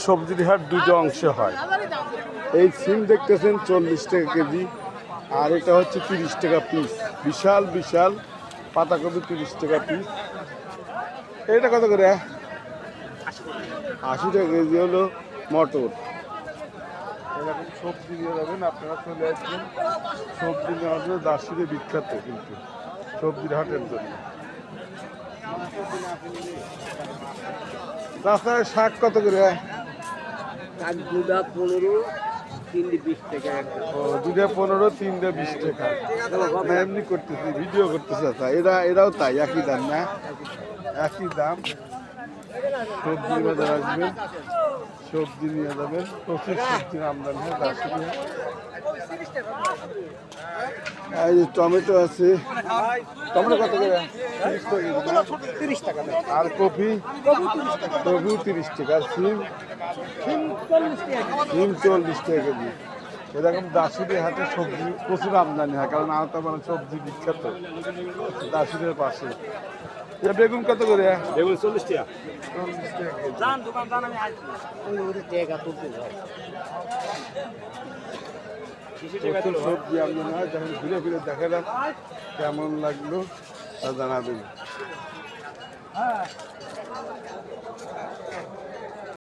সবজির হাট দুটো অংশে হয়। এই সিম দেখতেছেন 40 টাকা কেজি, আর এটা হচ্ছে 30 টাকা পিস। বিশাল বিশাল পাতাকপি 30 টাকা পিস। এটা কত করে? 80 টাকা কেজি হলো মটর। এরকম সবজি নিয়ে যাবেন, আপনারা চলে আসবেন। সবজি নেওয়ার জন্য দার্শিলে বিখ্যাত, কিন্তু সবজির হাটের জন্য। তাছাড়া শাক কত করে? শাক দুটা 15, 3টে 20 টাকা। ও, 2টা 15, 3টে 20 টাকা। না এমনি করতেছি, ভিডিও করতেছি। আচ্ছা, এরাও তাই একই দাম না? একই দাম। সবজির বাজার আসবেন, সবজি নিয়ে যাবেন। প্রচুর সবজির আমদানি হয় দার্শিলে। এই যে টমেটো আছে। টমেটো কত করে? 30 টাকা। আর কপি? কপি 30 টাকা। আর সিম? সিম 40 টাকা কেজি। এরকম দার্শিলের হাটে সবজি প্রচুর আমদানি হয়, কারণ আওতাবাড়ি সবজি বিখ্যাত দার্শিলের পাশে। বেগুন কত করে? বেগুন 40 টাকা। 40 টাকা কেজি। প্রচুর সবজি আমদানি হয়। যখন ঘুরে ফিরে দেখালাম, কেমন লাগলো তা জানাবেন।